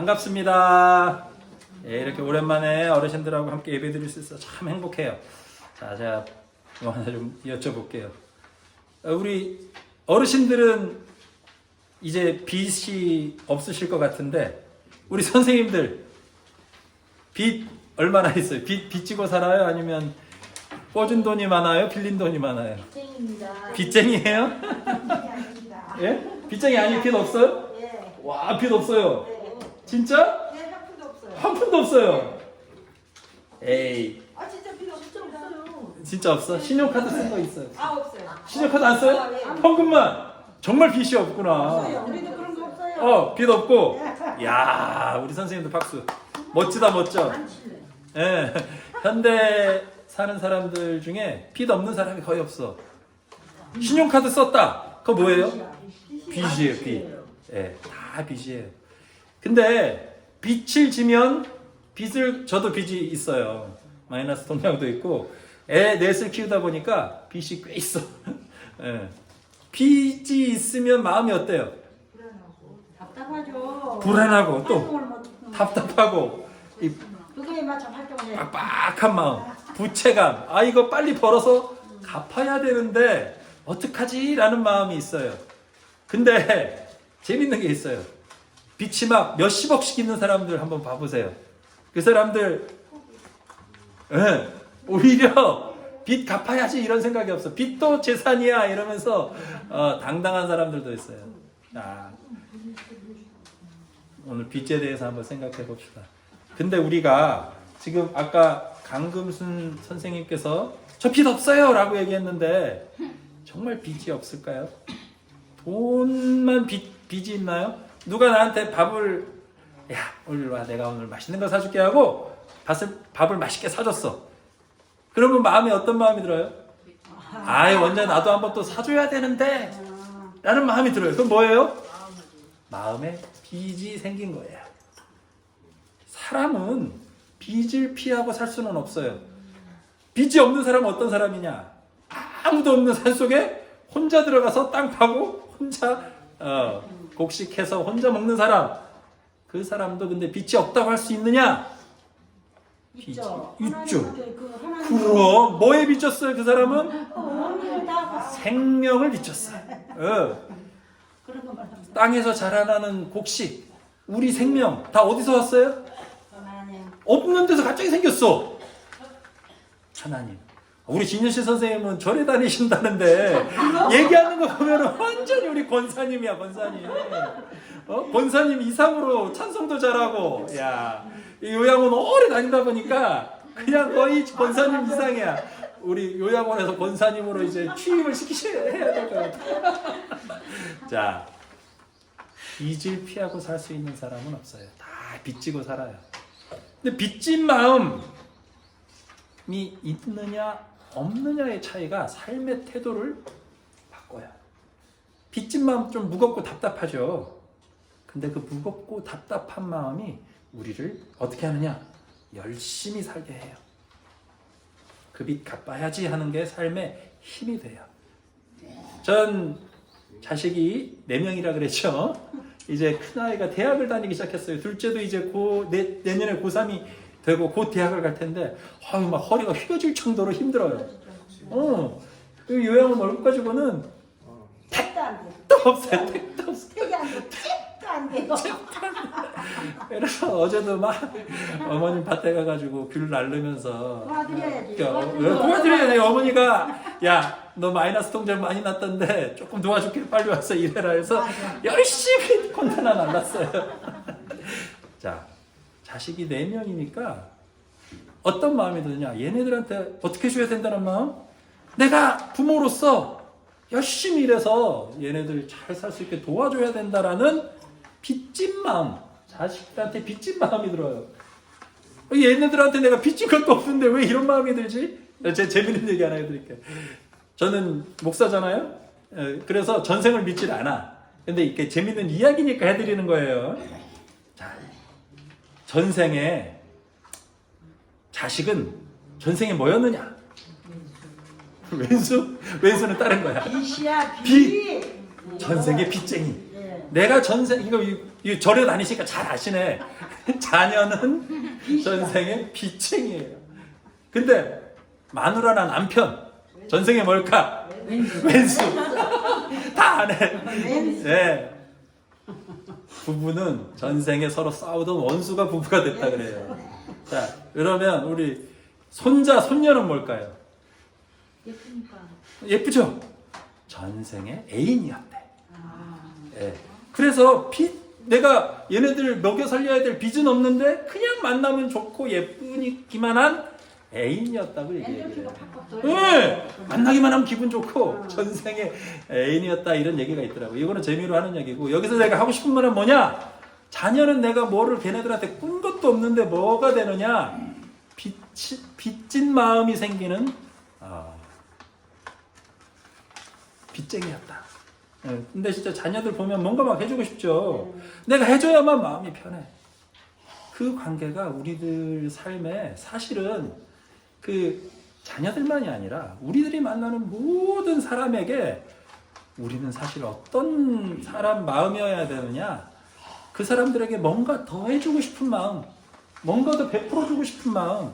반갑습니다. 예, 이렇게 오랜만에 어르신들하고 함께 예배 드릴 수 있어서 참 행복해요. 자, 제가 뭐 하나 좀 여쭤볼게요. 우리 어르신들은 이제 빚이 없으실 것 같은데, 우리 선생님들 빚 얼마나 있어요? 빚지고 살아요? 아니면 꿔준 돈이 많아요? 빌린 돈이 많아요? 빚쟁입니다. 빚쟁이에요? 예? 빚쟁이 아니 빚 없어요? 예. 와, 빚 없어요. 네. 진짜? 네, 한 푼도 없어요. 한 푼도 없어요. 에이, 아, 진짜 빚 없어요. 진짜 없어? 신용카드 쓴 거 있어요? 아, 없어요. 신용카드 안 써요? 아, 예. 현금만? 정말 빚이 없구나. 없어요. 우리도 그런 거 없어요. 빚 없고. 야, 우리 선생님도 박수. 멋지다, 멋져. 안 칠래. 예, 현대 사는 사람들 중에 빚 없는 사람이 거의 없어. 신용카드 썼다. 그거 뭐예요? 빚이에요, 빚. 예, 다 빚이에요. 근데 빚을 지면 저도 빚이 있어요. 마이너스 통장도 있고, 애 넷을 키우다 보니까 빚이 꽤 있어. 예. 빚이 있으면 마음이 어때요? 답답하죠. 불안하고 또 활동을 못 하고. 답답하고 이 그거에 맞춰 활동을 해. 빡빡한 마음, 부채감. 아, 이거 빨리 벌어서 갚아야 되는데 어떡하지? 라는 마음이 있어요. 근데 재밌는 게 있어요. 빚이 막 몇십억씩 있는 사람들 한번 봐보세요. 그 사람들 오히려 빚 갚아야지 이런 생각이 없어. 빚도 재산이야 이러면서 당당한 사람들도 있어요. 오늘 빚에 대해서 한번 생각해 봅시다. 근데 우리가 지금 아까 강금순 선생님께서 저 빚 없어요 라고 얘기했는데 정말 빚이 없을까요? 돈만 빚이 있나요? 누가 나한테 밥을 야 오늘 와 내가 오늘 맛있는 거 사줄게 하고 밥을 맛있게 사줬어. 그러면 마음에 어떤 마음이 들어요? 아이 언제 나도 한번 또 사줘야 되는데 라는 마음이 들어요. 그럼 뭐예요? 마음에 빚이 생긴 거예요. 사람은 빚을 피하고 살 수는 없어요. 빚이 없는 사람은 어떤 사람이냐? 아무도 없는 산속에 혼자 들어가서 땅 파고 혼자 곡식해서 혼자 먹는 사람. 그 사람도 근데 빚이 없다고 할 수 있느냐? 있죠. 있죠. 하나님 그럼 뭐에 빚졌어요? 그 사람은 하나님을 다 생명을 빚졌어요. 그런 거 말합니다. 땅에서 자라나는 곡식, 우리 생명 다 어디서 왔어요? 하나님. 없는 데서 갑자기 생겼어. 하나님. 우리 진현씨 선생님은 절에 다니신다는데 얘기하는 거 보면 완전히 우리 권사님이야, 권사님. 권사님 이상으로 찬송도 잘하고, 야, 이 요양원 오래 다니다 보니까 그냥 거의 권사님 이상이야. 우리 요양원에서 권사님으로 이제 취임을 해야 될 것 같아. 자, 빚을 피하고 살 수 있는 사람은 없어요. 다 빚지고 살아요. 근데 빚진 마음이 있느냐 없느냐의 차이가 삶의 태도를 바꿔요. 빚진 마음 좀 무겁고 답답하죠. 근데 그 무겁고 답답한 마음이 우리를 어떻게 하느냐? 열심히 살게 해요. 그 빚 갚아야지 하는 게 삶의 힘이 돼요. 전 자식이 4명이라 그랬죠. 이제 큰아이가 대학을 다니기 시작했어요. 둘째도 이제 내년에 고3이 되고 곧 대학을 갈 텐데 막 허리가 휘어질 정도로 힘들어요. 그 요양원 얼굴 가지고는 택도 안 돼. 택도 없어요. 택도 없어요. 택이 안 돼. 택도 안 돼요. 그래서 어제도 막 어머님 밭에 가가지고 귤 날르면서 도와드려야지. 도와드려야 돼요. 어머니가 야 너 마이너스 통장 많이 났던데 조금 도와줄게 빨리 와서 일해라 해서 열심히 콘테나 날랐어요. 자, 자식이 4명이니까 어떤 마음이 드느냐? 얘네들한테 어떻게 줘야 된다는 마음? 내가 부모로서 열심히 일해서 얘네들 잘 살 수 있게 도와줘야 된다라는 빚진 마음, 자식들한테 빚진 마음이 들어요. 얘네들한테 내가 빚진 것도 없는데 왜 이런 마음이 들지? 제 재밌는 얘기 하나 해드릴게요. 저는 목사잖아요. 그래서 전생을 믿질 않아. 근데 이렇게 재밌는 이야기니까 해드리는 거예요. 자, 전생에 자식은 전생에 뭐였느냐? 왼수는 다른 거야. 빚이야, 빚. 전생에 빚쟁이. 내가 전생 이거 절에 다니시니까 잘 아시네. 자녀는 전생의 빚쟁이에요. 근데 마누라나 남편 전생에 뭘까? 왼수. 다 아네. 네. 부부는 전생에 서로 싸우던 원수가 부부가 됐다 그래요. 자, 그러면 우리 손자, 손녀는 뭘까요? 예쁘니까. 예쁘죠? 전생의 애인이었대. 예. 그래서 내가 얘네들 먹여 살려야 될 빚은 없는데 그냥 만나면 좋고 예쁘기만 한 애인이었다고 얘기해요. 네. 만나기만 하면 기분 좋고 전생의 애인이었다 이런 얘기가 있더라고요. 이거는 재미로 하는 얘기고 여기서 내가 하고 싶은 말은 뭐냐? 자녀는 내가 뭐를 걔네들한테 꾼 것도 없는데 뭐가 되느냐? 빚진 마음이 생기는 빚쟁이였다. 근데 진짜 자녀들 보면 뭔가 막 해주고 싶죠. 내가 해줘야만 마음이 편해. 그 관계가 우리들 삶에 사실은 그 자녀들만이 아니라 우리들이 만나는 모든 사람에게 우리는 사실 어떤 사람 마음이어야 되느냐? 그 사람들에게 뭔가 더 해주고 싶은 마음, 뭔가 더 베풀어주고 싶은 마음,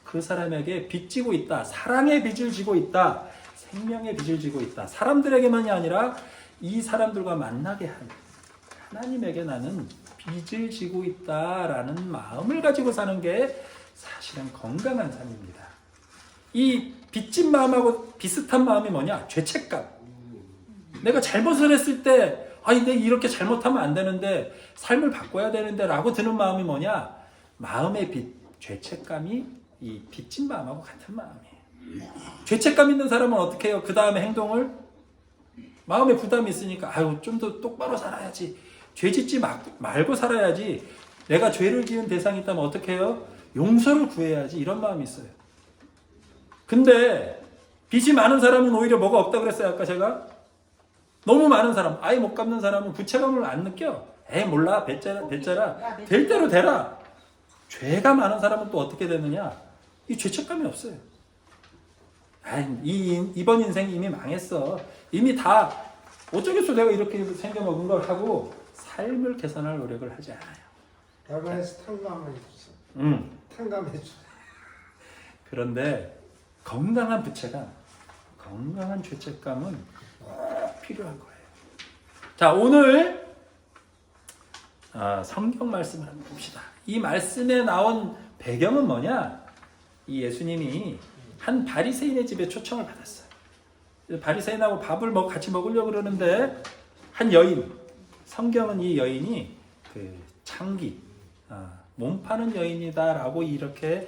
그 사람에게 빚지고 있다. 사랑의 빚을 지고 있다. 생명의 빚을 지고 있다. 사람들에게만이 아니라 이 사람들과 만나게 한 하나님에게 나는 빚을 지고 있다라는 마음을 가지고 사는 게 사실은 건강한 삶입니다. 이 빚진 마음하고 비슷한 마음이 뭐냐? 죄책감. 내가 잘못을 했을 때 내가 이렇게 잘못하면 안 되는데 삶을 바꿔야 되는데 라고 드는 마음이 뭐냐? 마음의 빚, 죄책감이 이 빚진 마음하고 같은 마음이에요. 죄책감 있는 사람은 어떻게 해요? 그 다음에 행동을 마음에 부담이 있으니까 좀 더 똑바로 살아야지. 죄 짓지 말고 살아야지. 내가 죄를 지은 대상이 있다면 어떻게 해요? 용서를 구해야지. 이런 마음이 있어요. 근데 빚이 많은 사람은 오히려 뭐가 없다 그랬어요. 아까 제가 너무 많은 사람, 아예 못 갚는 사람은 부채감을 안 느껴. 몰라, 뱉자라. 될 대로 되라. 죄가 많은 사람은 또 어떻게 되느냐? 이 죄책감이 없어요. 이번 인생이 이미 망했어. 이미 다 어쩌겠어 내가 이렇게 생겨먹은 걸 하고 삶을 개선할 노력을 하지 않아요. 야간에서 탕감해 주세요. 탕감해 주세요. 그런데 건강한 부채감, 건강한 죄책감은 꼭 필요한 거예요. 자, 오늘 성경 말씀을 한번 봅시다. 이 말씀에 나온 배경은 뭐냐? 이 예수님이 한 바리새인의 집에 초청을 받았어요. 바리새인하고 밥을 같이 먹으려고 그러는데 한 여인, 성경은 이 여인이 그 창기, 몸 파는 여인이다라고 이렇게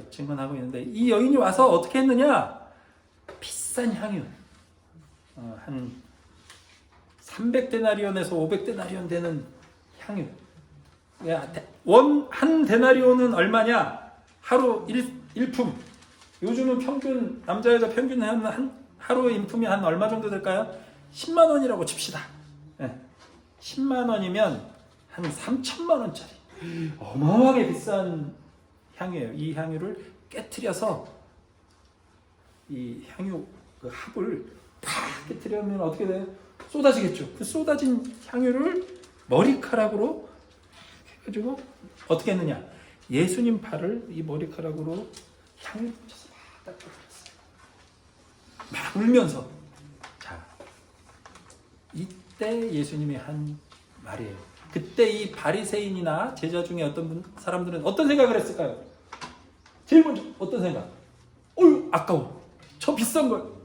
증언하고 있는데 이 여인이 와서 어떻게 했느냐? 비싼 향유, 한 300데나리온에서 500데나리온 되는 향유. 한 데나리온은 얼마냐? 하루 1품. 요즘은 평균 남자 여자 평균 하루 인품이 한 얼마 정도 될까요? 10만 원이라고 칩시다. 10만 원이면 한 3천만 원짜리 어마어마하게 비싼 향이에요. 이 향유를 깨트려서 이 향유 그 합을 팍 깨트리면 어떻게 돼요? 쏟아지겠죠. 그 쏟아진 향유를 머리카락으로 해가지고 어떻게 했느냐? 예수님 발을 이 머리카락으로 향유 묻혀서 막 닦아줬어요. 막 울면서. 자, 이때 예수님이 한 말이에요. 그때 이 바리새인이나 제자 중에 어떤 사람들은 어떤 생각을 했을까요? 제일 먼저 어떤 생각? 어휴, 아까워. 저 비싼 걸.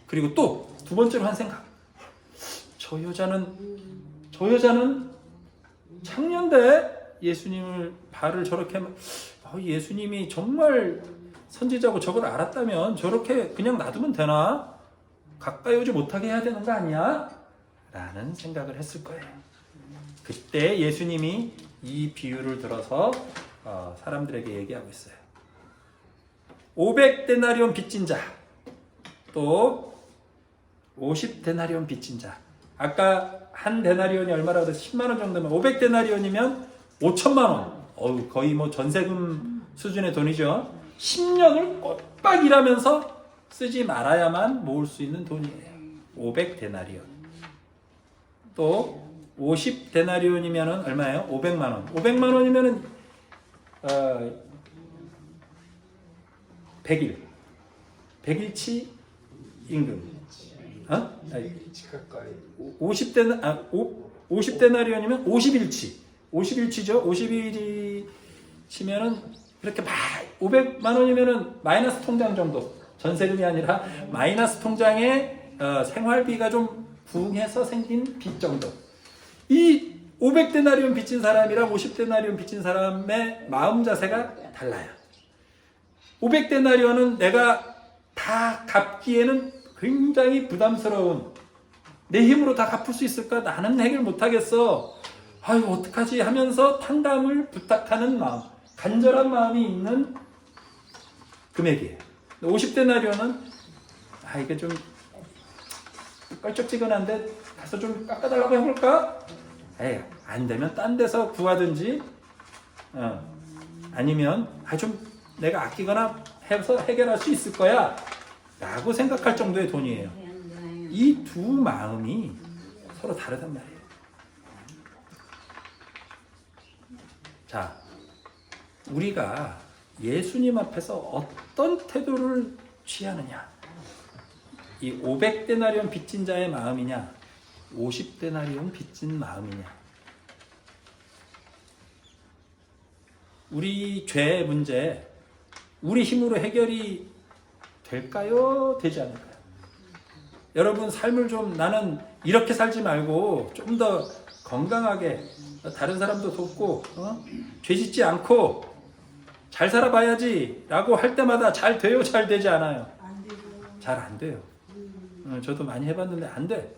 그리고 또 두 번째로 한 생각. 저 여자는 창년대 예수님을 발을 저렇게 예수님이 정말 선지자고 저걸 알았다면 저렇게 그냥 놔두면 되나? 가까이 오지 못하게 해야 되는 거 아니야? 라는 생각을 했을 거예요. 그때 예수님이 이 비유를 들어서 사람들에게 얘기하고 있어요. 500데나리온 빚진 자, 또 50데나리온 빚진 자. 아까 한 데나리온이 얼마라고 그랬어요? 10만 원 정도면 500데나리온이면 5천만 원. 거의 뭐 전세금 수준의 돈이죠. 10년을 꼬박 일하면서 쓰지 말아야만 모을 수 있는 돈이에요. 500데나리온. 또 50데나리온이면은 얼마예요? 500만 원. 500만 원이면은 100일치 임금. 어? 일치 가까이. 50데나리온이면 50일치. 50일치죠. 50일이 치면은 그렇게 500만 원이면은 마이너스 통장 정도. 전세금이 아니라 마이너스 통장에 생활비가 좀 부응해서 생긴 빚 정도. 이 500데나리온 빚진 사람이랑 50데나리온 빚진 사람의 마음 자세가 달라요. 500데나리온은 내가 다 갚기에는 굉장히 부담스러운, 내 힘으로 다 갚을 수 있을까? 나는 해결 못하겠어. 아유, 어떡하지? 하면서 탕감을 부탁하는 마음, 간절한 마음이 있는 금액이에요. 50데나리온은 이게 좀 껄쩍지근한데 가서 좀 깎아달라고 해볼까? 에이, 안 되면 딴 데서 구하든지, 아니면 좀 내가 아끼거나 해서 해결할 수 있을 거야 라고 생각할 정도의 돈이에요. 이 두 마음이 서로 다르단 말이에요. 자, 우리가 예수님 앞에서 어떤 태도를 취하느냐, 이 500데나리온 빚진 자의 마음이냐 50데나리온 빚진 마음이냐. 우리 죄의 문제 우리 힘으로 해결이 될까요? 되지 않을까요? 여러분 삶을 좀, 나는 이렇게 살지 말고 좀 더 건강하게 다른 사람도 돕고 죄 짓지 않고 잘 살아봐야지 라고 할 때마다 잘 돼요? 잘 되지 않아요? 안 되고. 잘 안 돼요. 저도 많이 해봤는데 안 돼.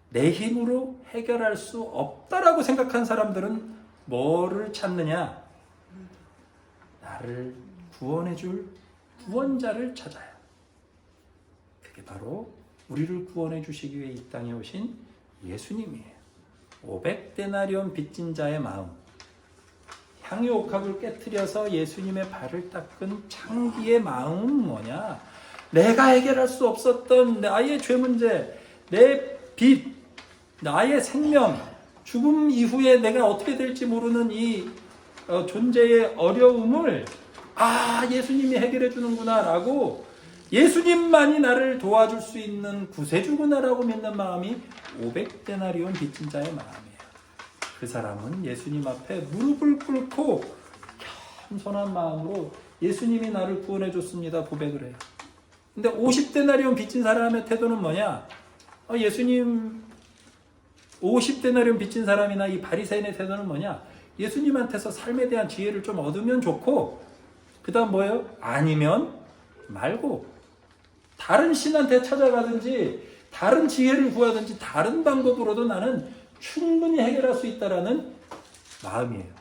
내 힘으로 해결할 수 없다라고 생각한 사람들은 뭐를 찾느냐? 나를 구원해줄 구원자를 찾아요. 그게 바로 우리를 구원해 주시기 위해 이 땅에 오신 예수님이에요. 500데나리온 빚진 자의 마음, 향유 옥합을 깨트려서 예수님의 발을 닦은 창기의 마음은 뭐냐? 내가 해결할 수 없었던 나의 죄 문제, 내 빚, 나의 생명, 죽음 이후에 내가 어떻게 될지 모르는 이 존재의 어려움을 예수님이 해결해 주는구나 라고, 예수님만이 나를 도와줄 수 있는 구세주구나 라고 믿는 마음이 500데나리온 빚진 자의 마음이에요. 그 사람은 예수님 앞에 무릎을 꿇고 겸손한 마음으로 예수님이 나를 구원해 줬습니다 고백을 해요. 근데 50데나리온 빚진 사람의 태도는 뭐냐? 예수님, 50데나리온 빚진 사람이나 이 바리새인의 태도는 뭐냐? 예수님한테서 삶에 대한 지혜를 좀 얻으면 좋고, 그 다음 뭐예요? 아니면 말고 다른 신한테 찾아가든지 다른 지혜를 구하든지 다른 방법으로도 나는 충분히 해결할 수 있다라는 마음이에요.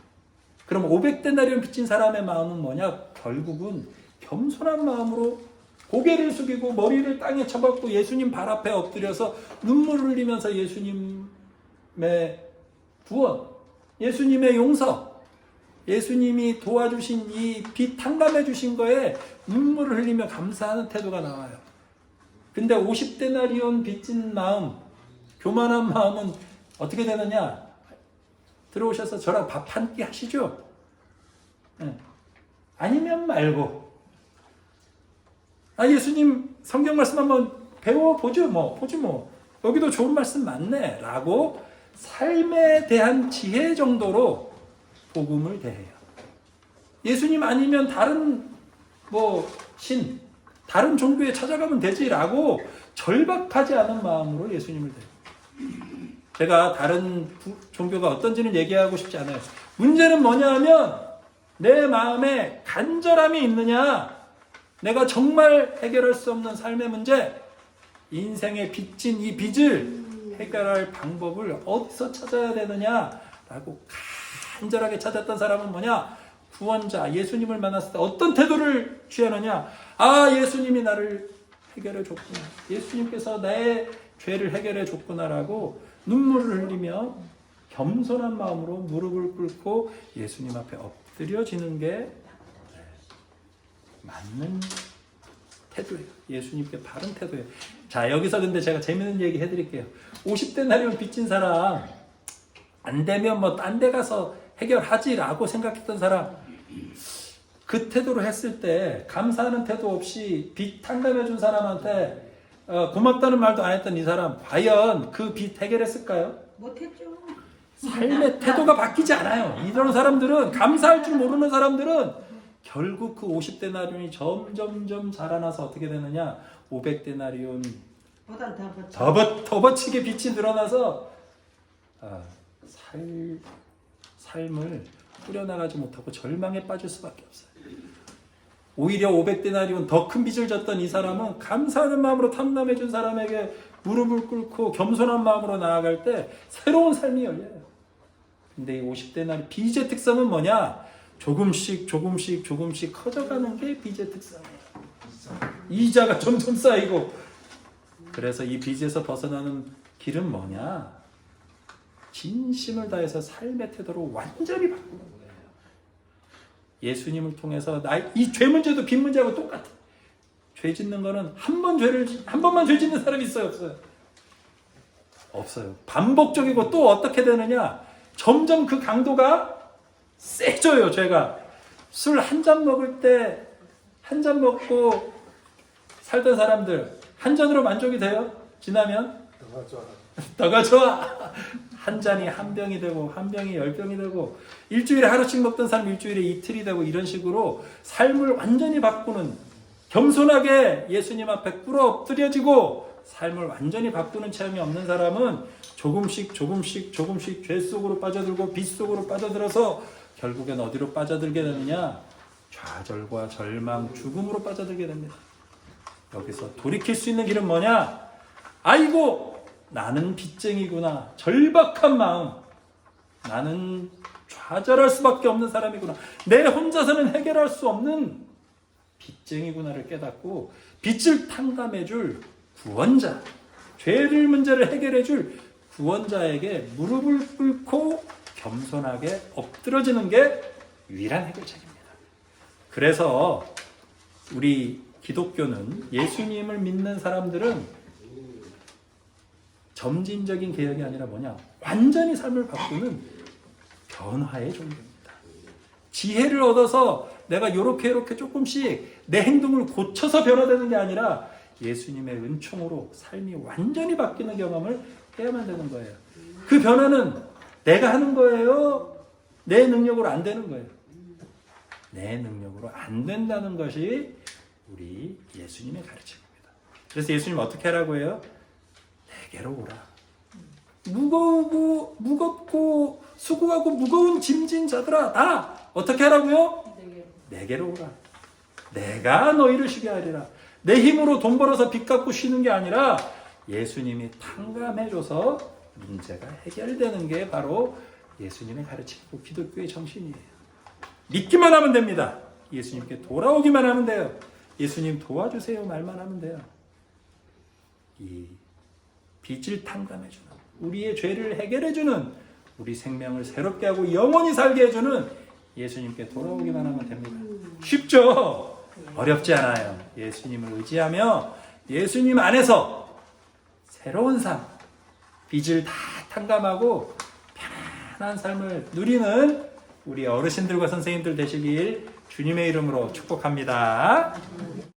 그럼 500데나리온 빚진 사람의 마음은 뭐냐? 결국은 겸손한 마음으로 고개를 숙이고 머리를 땅에 쳐박고 예수님 발 앞에 엎드려서 눈물을 흘리면서 예수님의 구원, 예수님의 용서, 예수님이 도와주신 이 빚 탕감해 주신 거에 눈물을 흘리며 감사하는 태도가 나와요. 근데 50데나리온 빚진 마음, 교만한 마음은 어떻게 되느냐? 들어오셔서 저랑 밥 한 끼 하시죠? 아니면 말고, 예수님 성경 말씀 한번 배워보죠 보지 여기도 좋은 말씀 많네 라고 삶에 대한 지혜 정도로 복음을 대해요. 예수님 아니면 다른 신, 다른 종교에 찾아가면 되지라고 절박하지 않은 마음으로 예수님을 대해요. 제가 다른 종교가 어떤지는 얘기하고 싶지 않아요. 문제는 뭐냐 하면 내 마음에 간절함이 있느냐, 내가 정말 해결할 수 없는 삶의 문제, 인생에 빚진 이 빚을 해결할 방법을 어디서 찾아야 되느냐라고 간절하게 찾았던 사람은 뭐냐? 구원자 예수님을 만났을 때 어떤 태도를 취하느냐? 예수님이 나를 해결해 줬구나, 예수님께서 나의 죄를 해결해 줬구나라고 눈물을 흘리며 겸손한 마음으로 무릎을 꿇고 예수님 앞에 엎드려지는 게 맞는 태도예요. 예수님께 바른 태도예요. 자, 여기서 근데 제가 재밌는 얘기 해드릴게요. 50데나리온 빚진 사람, 안 되면 뭐 딴 데 가서 해결하지라고 생각했던 사람, 그 태도로 했을 때 감사하는 태도 없이 빚 탕감해준 사람한테 고맙다는 말도 안 했던 이 사람, 과연 그 빚 해결했을까요? 못했죠. 삶의 태도가 바뀌지 않아요. 이런 사람들은, 감사할 줄 모르는 사람들은 결국 그 50데나리온이 점점점 자라나서 어떻게 되느냐, 500데나리온 보단 더 버텨. 더 버치게 빚이 늘어나서 삶을 꾸려나가지 못하고 절망에 빠질 수밖에 없어요. 오히려 500데나리온 더 큰 빚을 졌던 이 사람은 감사하는 마음으로 탐감해준 사람에게 무릎을 꿇고 겸손한 마음으로 나아갈 때 새로운 삶이 열려요. 근데 이 50데나리 빚의 특성은 뭐냐? 조금씩 커져가는 게 빚의 특성이에요. 이자가 점점 쌓이고. 그래서 이 빚에서 벗어나는 길은 뭐냐? 진심을 다해서 삶의 태도로 완전히 바꾸는 거예요. 예수님을 통해서 이 죄 문제도 빚 문제하고 똑같아. 죄 짓는 거는 한 번만 죄 짓는 사람이 있어요, 없어요? 없어요. 반복적이고 또 어떻게 되느냐? 점점 그 강도가 세져요, 죄가. 술 한 잔 먹을 때, 한 잔 먹고 살던 사람들, 한 잔으로 만족이 돼요? 지나면? 더가 좋아. 한 잔이 한 병이 되고, 한 병이 10병이 되고, 일주일에 하루씩 먹던 사람 일주일에 이틀이 되고, 이런 식으로 삶을 완전히 바꾸는, 겸손하게 예수님 앞에 꿇어 엎드려지고, 삶을 완전히 바꾸는 체험이 없는 사람은 조금씩 죄 속으로 빠져들고 빚 속으로 빠져들어서 결국엔 어디로 빠져들게 되느냐? 좌절과 절망, 죽음으로 빠져들게 됩니다. 여기서 돌이킬 수 있는 길은 뭐냐? 아이고, 나는 빚쟁이구나. 절박한 마음. 나는 좌절할 수밖에 없는 사람이구나. 내 혼자서는 해결할 수 없는 빚쟁이구나를 깨닫고 빚을 탕감해줄 구원자, 죄를 문제를 해결해줄 구원자에게 무릎을 꿇고 겸손하게 엎드러지는 게 유일한 해결책입니다. 그래서 우리 기독교는, 예수님을 믿는 사람들은 점진적인 개혁이 아니라 뭐냐? 완전히 삶을 바꾸는 변화의 종교입니다. 지혜를 얻어서 내가 요렇게 조금씩 내 행동을 고쳐서 변화되는 게 아니라 예수님의 은총으로 삶이 완전히 바뀌는 경험을 해야만 되는 거예요. 그 변화는 내가 하는 거예요? 내 능력으로 안 되는 거예요. 내 능력으로 안 된다는 것이 우리 예수님의 가르침입니다. 그래서 예수님 어떻게 하라고 해요? 내게로 오라. 무겁고 수고하고 무거운 짐진 자들아, 다 어떻게 하라고요? 내게로 오라. 내가 너희를 쉬게 하리라. 내 힘으로 돈 벌어서 빚 갚고 쉬는 게 아니라 예수님이 탕감해줘서 문제가 해결되는 게 바로 예수님의 가르침이고 기독교의 정신이에요. 믿기만 하면 됩니다. 예수님께 돌아오기만 하면 돼요. 예수님 도와주세요 말만 하면 돼요. 이 빚을 탕감해주는, 우리의 죄를 해결해주는, 우리 생명을 새롭게 하고 영원히 살게 해주는 예수님께 돌아오기만 하면 됩니다. 쉽죠? 어렵지 않아요. 예수님을 의지하며 예수님 안에서 새로운 삶, 빚을 다 탕감하고 편안한 삶을 누리는 우리 어르신들과 선생님들 되시길 주님의 이름으로 축복합니다.